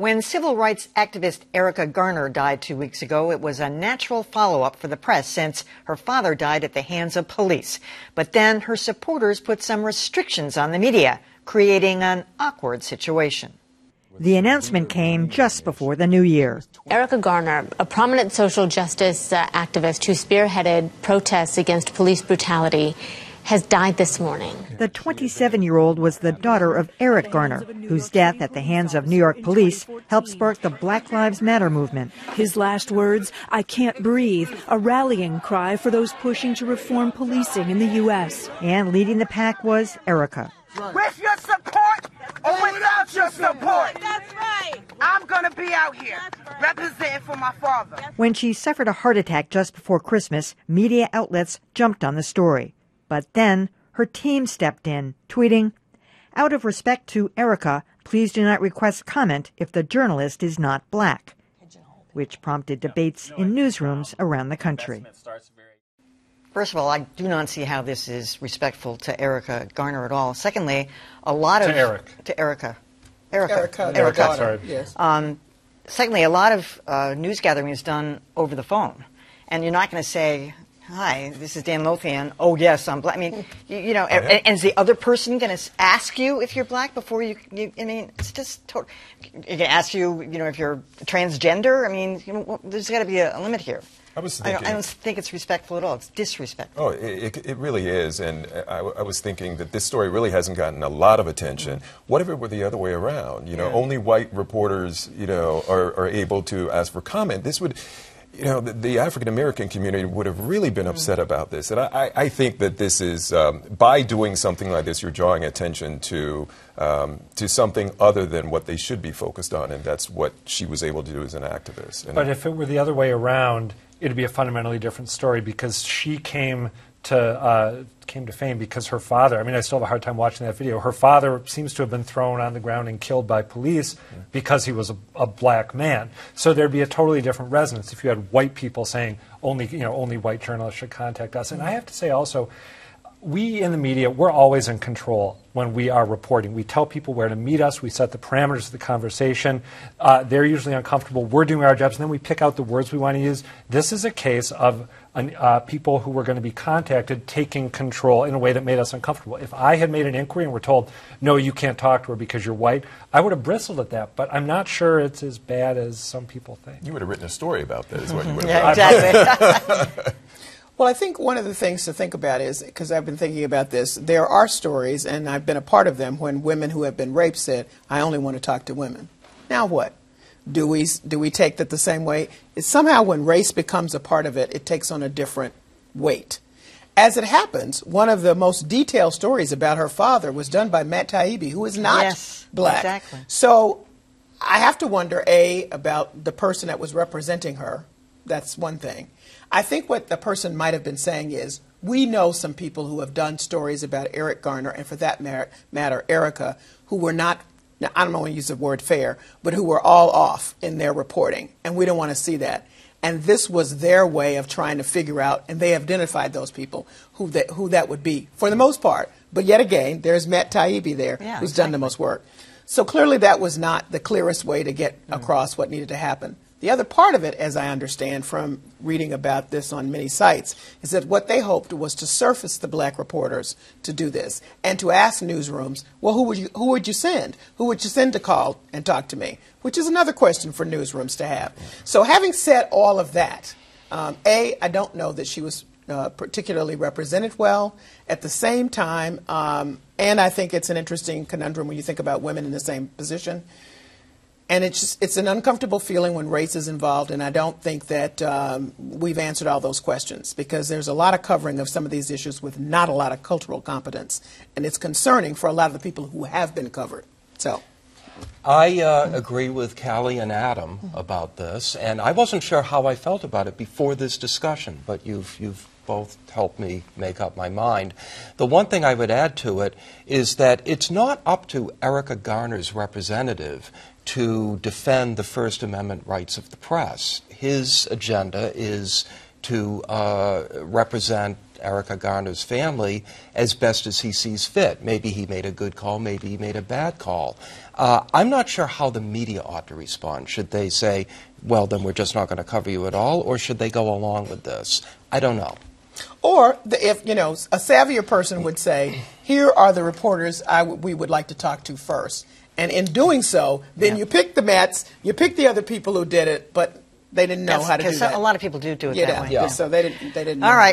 When civil rights activist Erica Garner died 2 weeks ago, it was a natural follow-up for the press since her father died at the hands of police. But then her supporters put some restrictions on the media, creating an awkward situation. The announcement came just before the new year. Erica Garner, a prominent social justice activist who spearheaded protests against police brutality, has died this morning. The 27-year-old was the daughter of Eric Garner, whose death at the hands of New York police helped spark the Black Lives Matter movement. His last words, "I can't breathe," a rallying cry for those pushing to reform policing in the U.S. And leading the pack was Erica. With your support or without your support. That's right. I'm going to be out here representing for my father. When she suffered a heart attack just before Christmas, media outlets jumped on the story. But then her team stepped in, tweeting, "Out of respect to Erica, please do not request comment if the journalist is not black," which prompted debates in newsrooms around the country. First of all, I do not see how this is respectful to Erica Garner at all. Secondly, a lot of... To Erica. Sorry. Yes. Secondly, a lot of news gathering is done over the phone. And you're not going to say, "Hi, this is Dan Lothian. Oh, yes, I'm black." I mean, you know, and is the other person going to ask you if you're black before you I mean, it's just total. You're going to ask you, you know, if you're transgender. I mean, you know, there's got to be a limit here. I don't think it's respectful at all. It's disrespectful. Oh, it really is. And I was thinking that this story really hasn't gotten a lot of attention. What if it were the other way around? You know, only white reporters, you know, are able to ask for comment. This would... You know, the African-American community would have really been upset about this. And I think that this is, by doing something like this, you're drawing attention to something other than what they should be focused on, and that's what she was able to do as an activist. But if it were the other way around, it would be a fundamentally different story, because she came to fame because her father, I mean, I still have a hard time watching that video. Her father seems to have been thrown on the ground and killed by police because he was a black man. So there'd be a totally different resonance if you had white people saying only white journalists should contact us. And I have to say also, we in the media, we're always in control when we are reporting. We tell people where to meet us. We set the parameters of the conversation. They're usually uncomfortable. We're doing our jobs, and then we pick out the words we want to use. This is a case of people who were going to be contacted taking control in a way that made us uncomfortable. If I had made an inquiry and were told, "No, you can't talk to her because you're white," I would have bristled at that. But I'm not sure it's as bad as some people think. You would have written a story about that, is what you would Yeah, have exactly. Well, I think one of the things to think about is, because I've been thinking about this, there are stories, and I've been a part of them, when women who have been raped said, "I only want to talk to women." Now what? Do we take that the same way? It's somehow when race becomes a part of it, it takes on a different weight. As it happens, one of the most detailed stories about her father was done by Matt Taibbi, who is not black. Exactly. So I have to wonder, A, about the person that was representing her. That's one thing. I think what the person might have been saying is, we know some people who have done stories about Eric Garner, and for that matter, Erica, who were not, now I don't want to use the word fair, but who were all off in their reporting, and we don't want to see that. And this was their way of trying to figure out, and they have identified those people, who that would be, for the most part. But yet again, there's Matt Taibbi there, who's done the most work. So clearly that was not the clearest way to get across what needed to happen. The other part of it, as I understand from reading about this on many sites, is that what they hoped was to surface the black reporters to do this and to ask newsrooms, well, who would you send? Who would you send to call and talk to me? Which is another question for newsrooms to have. So having said all of that, A, I don't know that she was particularly represented well. At the same time, and I think it's an interesting conundrum when you think about women in the same position. And it's an uncomfortable feeling when race is involved, and I don't think that we've answered all those questions, because there's a lot of covering of some of these issues with not a lot of cultural competence, and it's concerning for a lot of the people who have been covered. So, I agree with Callie and Adam about this, and I wasn't sure how I felt about it before this discussion, but you've both helped me make up my mind. The one thing I would add to it is that it's not up to Erica Garner's representative to defend the First Amendment rights of the press. His agenda is to represent Erica Garner's family as best as he sees fit. Maybe he made a good call, maybe he made a bad call. I'm not sure how the media ought to respond. Should they say, well, then we're just not going to cover you at all, or should they go along with this? I don't know. Or if you know, a savvier person would say, here are the reporters we would like to talk to first. And in doing so, then you pick the Mets, you pick the other people who did it, but they didn't know how to do that. A lot of people do it that way. Yeah. So they didn't know. All right.